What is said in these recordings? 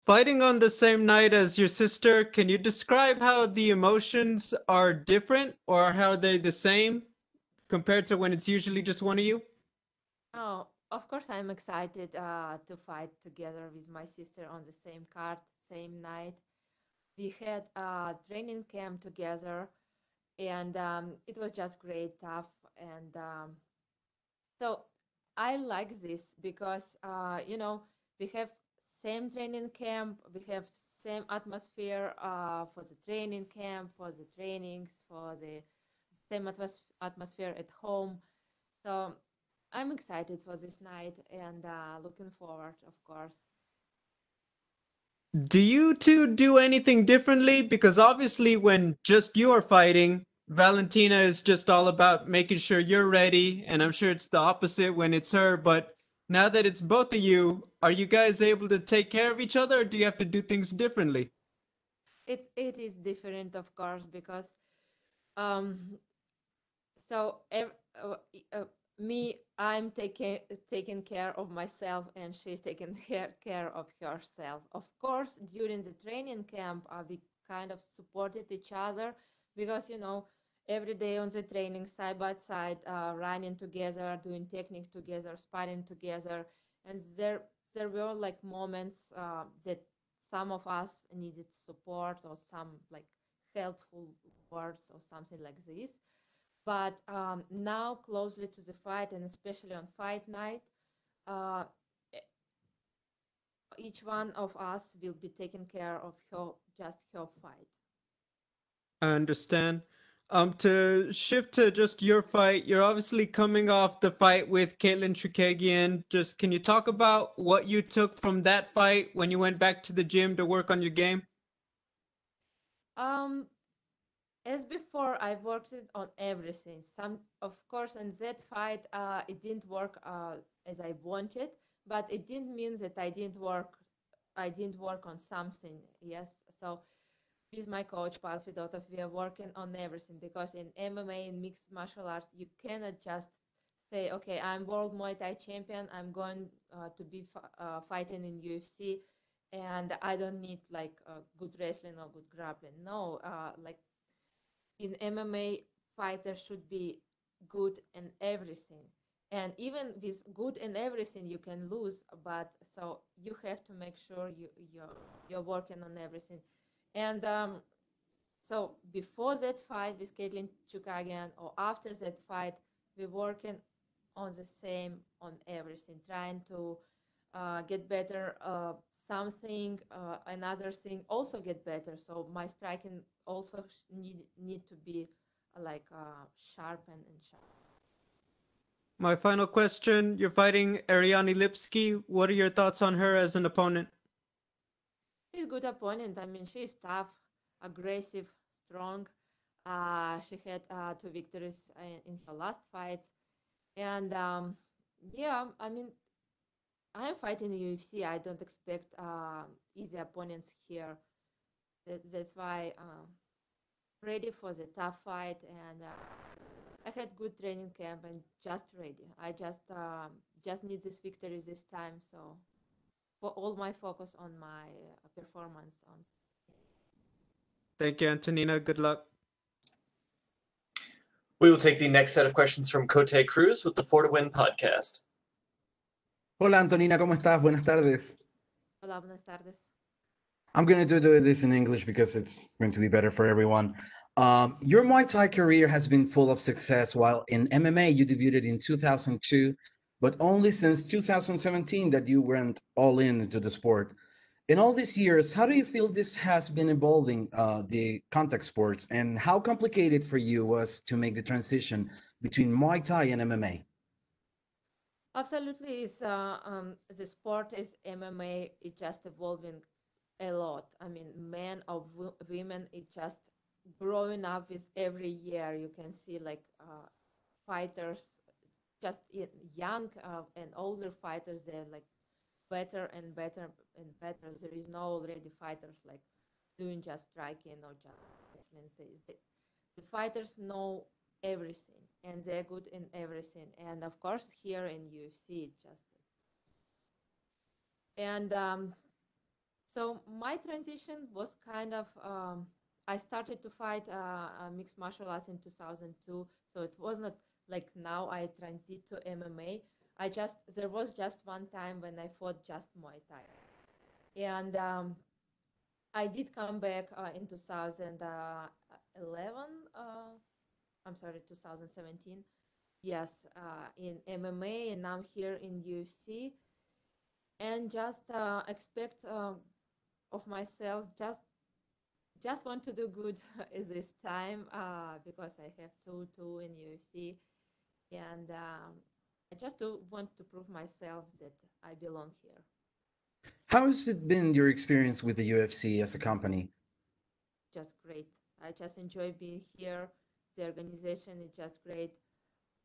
Fighting on the same night as your sister, can you describe how the emotions are different or how are they the same compared to when it's usually just one of you? Oh, of course, I'm excited to fight together with my sister on the same card, same night. We had a training camp together, and it was just great, tough, and so I like this because we have same training camp, we have same atmosphere for the training camp, for the trainings, for the same atmosphere at home. So I'm excited for this night and looking forward, of course. Do you two do anything differently? Because obviously, when just you are fighting, Valentina is just all about making sure you're ready, and I'm sure it's the opposite when it's her. But now that it's both of you, are you guys able to take care of each other, or do you have to do things differently? It is different, of course, because um, so me, I'm taking care of myself, and she's taking care of herself. Of course, during the training camp, we kind of supported each other because every day on the training, side by side, running together, doing technique together, sparring together, and there were like moments that some of us needed support or some like helpful words or something like this. But now, closely to the fight, and especially on fight night, uh, e- each one of us will be taking care of her fight. I understand. To shift to just your fight, you're obviously coming off the fight with Caitlin Chukagian. Just can you talk about what you took from that fight when you went back to the gym to work on your game? Um, as before, I worked on everything. Some, of course, in that fight, it didn't work as I wanted, but it didn't mean that I didn't work. I didn't work on something. Yes, so with my coach Paul Fedotov, we are working on everything because in MMA in mixed martial arts, you cannot just say, okay, I'm world Muay Thai champion. I'm going to be fighting in UFC, and I don't need like good wrestling or good grappling. No, like in MMA, fighters should be good in everything. And even with good in everything, you can lose. But so you have to make sure you're working on everything. And so before that fight with Caitlin Chukagian or after that fight, we're working on the same on everything, trying to get better. Something another thing also get better. So my striking also need to be sharpened and sharp. My final question, you're fighting Ariane Lipski. What are your thoughts on her as an opponent? She's a good opponent. I mean, she's tough, aggressive, strong. She had two victories in her last fights, and yeah, I mean, I am fighting the UFC. I don't expect easy opponents here. That's why ready for the tough fight, and I had good training camp and just ready. I just need this victory this time. So for all my focus on my performance on. Thank you, Antonina. Good luck. We will take the next set of questions from Cote Cruz with the Four to Win podcast. Hola Antonina, ¿cómo estás? Buenas tardes. Hola, buenas tardes. I'm going to do this in English because it's going to be better for everyone. Your Muay Thai career has been full of success, while in MMA you debuted in 2002, but only since 2017 that you went all in into the sport. In all these years, how do you feel this has been evolving the contact sports, and how complicated for you was to make the transition between Muay Thai and MMA? Absolutely, is the sport is MMA. It's just evolving a lot. I mean, men or women, it just growing up with every year. You can see like fighters, just young and older fighters. They're like better and better and better. There is no already fighters like doing just striking or just wrestling. The fighters know everything and they're good in everything. And of course, here in UFC, just and So my transition was kind of I started to fight mixed martial arts in 2002. So it was not like now I transit to MMA. There was just one time when I fought just Muay Thai, and I did come back in 2011. I'm sorry, 2017. Yes, in MMA, and I'm here in UFC, and just expect of myself just want to do good this time because I have two in UFC, and I just want to prove myself that I belong here. How has it been your experience with the UFC as a company? Just great. I just enjoy being here. The organization is just great,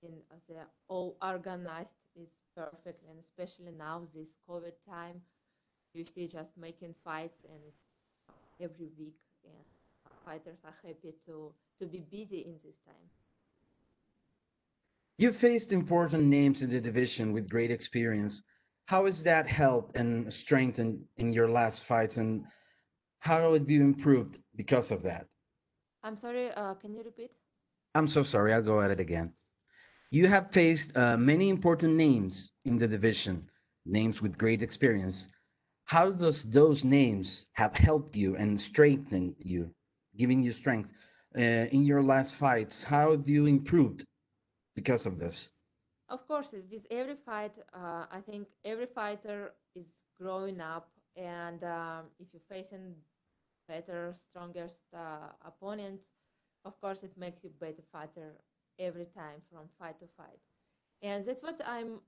and they're all organized. It's perfect, and especially now this COVID time, you see just making fights, and it's every week, and fighters are happy to be busy in this time. You've faced important names in the division with great experience. How has that helped and strengthened in your last fights, and how have you improved because of that? I'm sorry, can you repeat? I'm so sorry, I'll go at it again. You have faced many important names in the division, names with great experience. How does those names have helped you and strengthened you, giving you strength in your last fights? How have you improved because of this? Of course, with every fight, I think every fighter is growing up, and if you're facing better, stronger opponents, of course, it makes you better fighter every time from fight to fight, and that's what I'm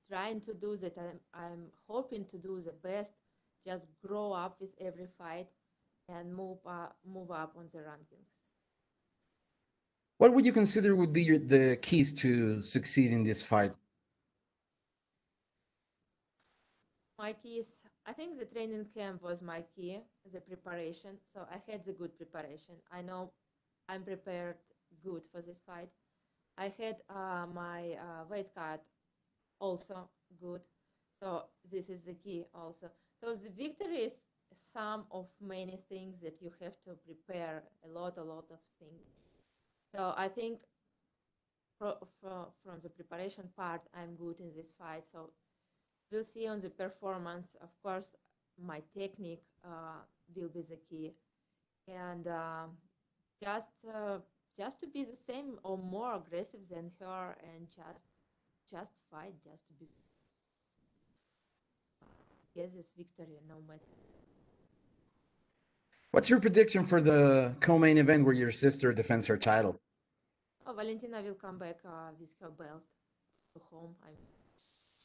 trying to do. That I'm hoping to do the best, just grow up with every fight and move up on the rankings. What would you consider would be the keys to succeed in this fight? My keys, I think the training camp was my key, the preparation. So I had the good preparation. I know I'm prepared good for this fight. I had my weight cut also good. So this is the key also. So the victory is some of many things that you have to prepare a lot of things. So I think from the preparation part, I'm good in this fight. So we'll see on the performance. Of course, my technique will be the key, and just just to be the same or more aggressive than her, and just fight, just to be get this victory, no matter. What's your prediction for the co-main event where your sister defends her title? Oh, Valentina will come back with her belt to home.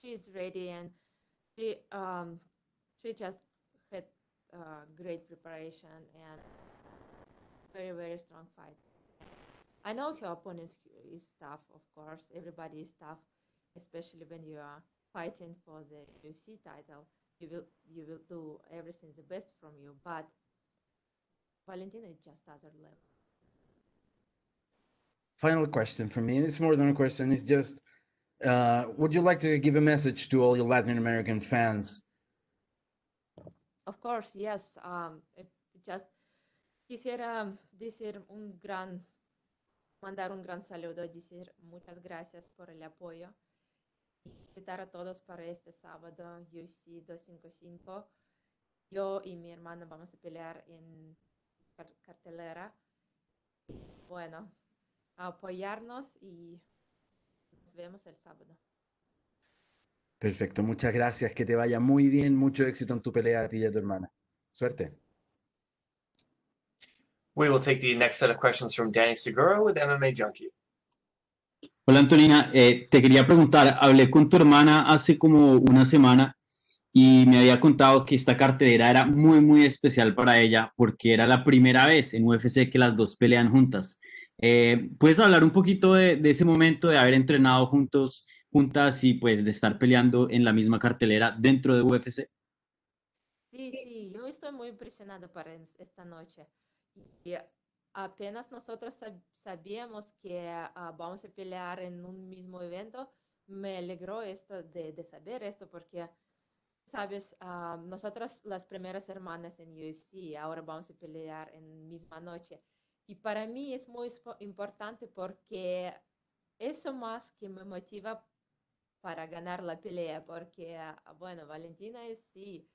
She's ready, and she um, she just had great preparation and very strong fight. I know her opponent is tough, of course. Everybody is tough, especially when you are fighting for the UFC title. You will do everything the best from you, but Valentina is just other level. Final question for me. It's more than a question. It's just, would you like to give a message to all your Latin American fans? Of course, yes. Just quisiera mandar un gran saludo, decir muchas gracias por el apoyo. Invitar a todos para este sábado UFC 255. Yo y mi hermano vamos a pelear en cartelera. Bueno, a apoyarnos y nos vemos el sábado. Perfecto, muchas gracias. Que te vaya muy bien. Mucho éxito en tu pelea a ti y a tu hermana. Suerte. We will take the next set of questions from Danny Segura with MMA Junkie. Hola Antonina, te quería preguntar, hablé con tu hermana hace como una semana y me había contado que esta cartelera era muy especial para ella porque era la primera vez en UFC que las dos pelean juntas. ¿Puedes hablar un poquito de ese momento de haber entrenado juntas y pues de estar peleando en la misma cartelera dentro de UFC? Sí, yo estoy muy impresionada para esta noche. Y apenas nosotros sabíamos que vamos a pelear en un mismo evento, me alegró esto de saber esto porque sabes, nosotras las primeras hermanas en UFC, ahora vamos a pelear en misma noche. Y para mí es muy importante porque eso más que me motiva para ganar la pelea, porque, bueno, Valentina es sí,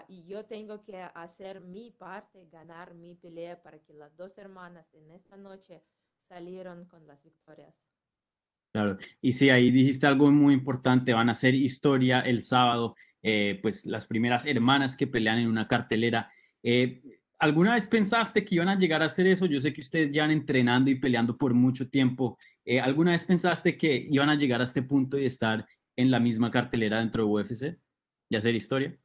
y yo tengo que hacer mi parte, ganar mi pelea para que las dos hermanas en esta noche salieron con las victorias. Claro, y sí, ahí dijiste algo muy importante, van a hacer historia el sábado, pues las primeras hermanas que pelean en una cartelera. ¿Alguna vez pensaste que iban a llegar a hacer eso? Yo sé que ustedes ya han entrenando y peleando por mucho tiempo. ¿Alguna vez pensaste que iban a llegar a este punto y estar en la misma cartelera dentro de UFC y hacer historia?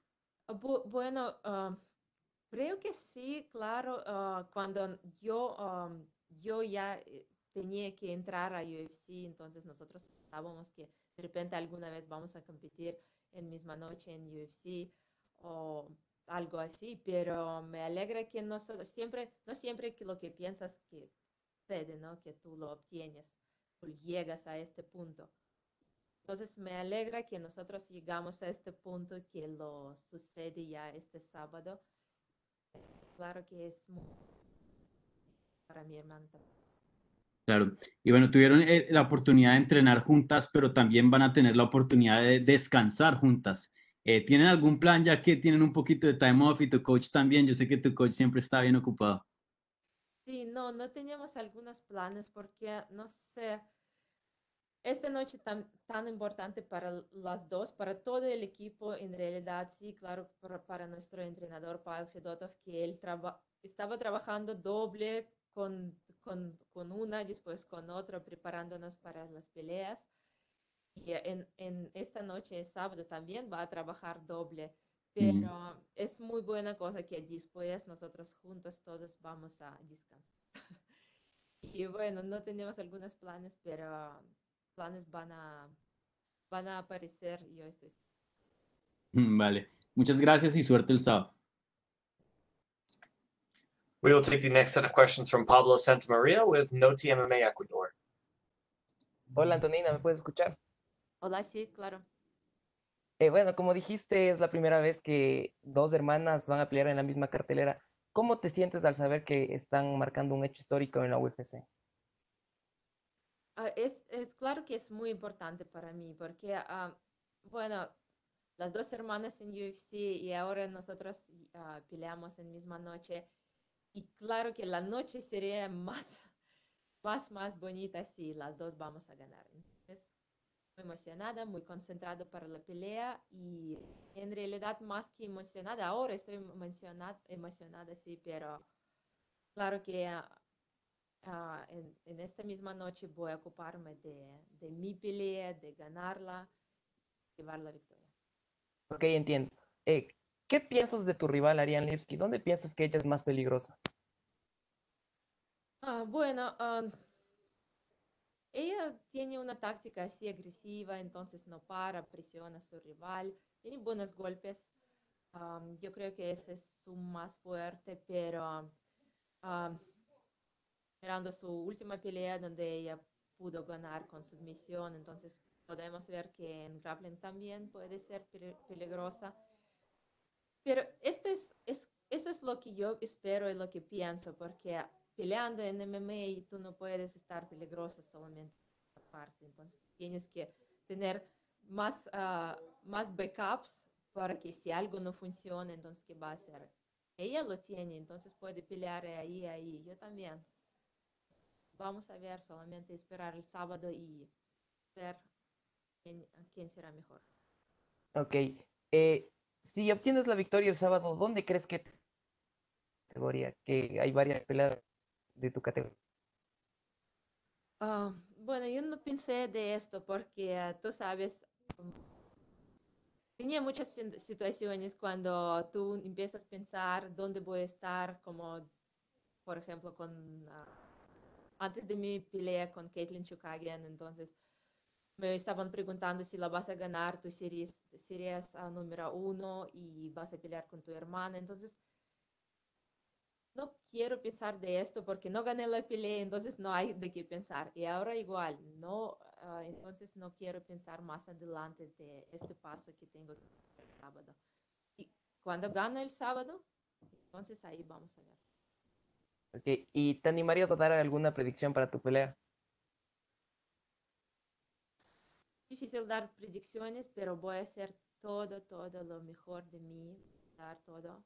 Bueno, creo que sí, claro, cuando yo ya tenía que entrar a UFC, entonces nosotros pensábamos que de repente alguna vez vamos a competir en misma noche en UFC o algo así, pero me alegra que nosotros siempre, no siempre que lo que piensas que sucede, ¿no? Que tú lo obtienes, tú llegas a este punto. Entonces me alegra que nosotros llegamos a este punto que lo sucede ya este sábado. Claro que es muy para mi hermana. Claro. Y bueno, tuvieron la oportunidad de entrenar juntas, pero también van a tener la oportunidad de descansar juntas. ¿Tienen algún plan ya que tienen un poquito de time off y tu coach también? Yo sé que tu coach siempre está bien ocupado. Sí, no, no teníamos algunos planes porque, no sé, esta noche tan importante para las dos, para todo el equipo, en realidad, sí, claro, para nuestro entrenador Pavel Fedotov, que él estaba trabajando doble con una, después con otra, preparándonos para las peleas. Y en esta noche, sábado, también va a trabajar doble, Mm. pero es muy buena cosa que después nosotros juntos todos vamos a descansar. Y bueno, no tenemos algunos planes, pero planes van a aparecer, yo estoy. Vale. Muchas gracias y suerte el sábado. We will take the next set of questions from Pablo Santamaria with Noti MMA Ecuador. Hola Antonina, ¿me puedes escuchar? Hola, sí, claro. Bueno, como dijiste, es la primera vez que dos hermanas van a pelear en la misma cartelera. ¿Cómo te sientes al saber que están marcando un hecho histórico en la UFC? Es claro que es muy importante para mí porque, bueno, las dos hermanas en UFC y ahora nosotros peleamos en misma noche. Y claro que la noche sería más bonita si las dos vamos a ganar. Entonces, muy emocionada, muy concentrada para la pelea y en realidad más que emocionada, ahora estoy emocionada sí, pero claro que en esta misma noche voy a ocuparme de mi pelea, de ganarla, llevar la victoria. Ok, entiendo. Eh, ¿Qué piensas de tu rival Ariane Lipski? ¿Dónde piensas que ella es más peligrosa? Bueno, ella tiene una táctica así agresiva, entonces no para, presiona a su rival, tiene buenos golpes. Yo creo que ese es su más fuerte, pero um, mirando su última pelea donde ella pudo ganar con sumisión, entonces podemos ver que en grappling también puede ser peligrosa. Pero esto es lo que yo espero y lo que pienso, porque peleando en MMA tú no puedes estar peligrosa solamente en una parte, entonces tienes que tener más backups para que si algo no funciona, entonces ¿qué va a hacer? Ella lo tiene, entonces puede pelear ahí, yo también. Vamos a ver, solamente esperar el sábado y ver quién será mejor. Ok. Si obtienes la victoria el sábado, ¿dónde crees que categoría? Que hay varias peleas de tu categoría. Bueno, yo no pensé de esto porque tú sabes, um, tenía muchas situaciones cuando tú empiezas a pensar dónde voy a estar, como por ejemplo antes de mi pelea con Caitlin Chukagian, entonces me estaban preguntando si la vas a ganar, tú serías número uno y vas a pelear con tu hermana, entonces no quiero pensar de esto porque no gané la pelea, entonces no hay de qué pensar. Y ahora igual, no, entonces no quiero pensar más adelante de este paso que tengo. sábado. Y cuando gano el sábado, entonces ahí vamos a ver. Ok, ¿y te animarías a dar alguna predicción para tu pelea? Difícil dar predicciones, pero voy a hacer todo lo mejor de mí, dar todo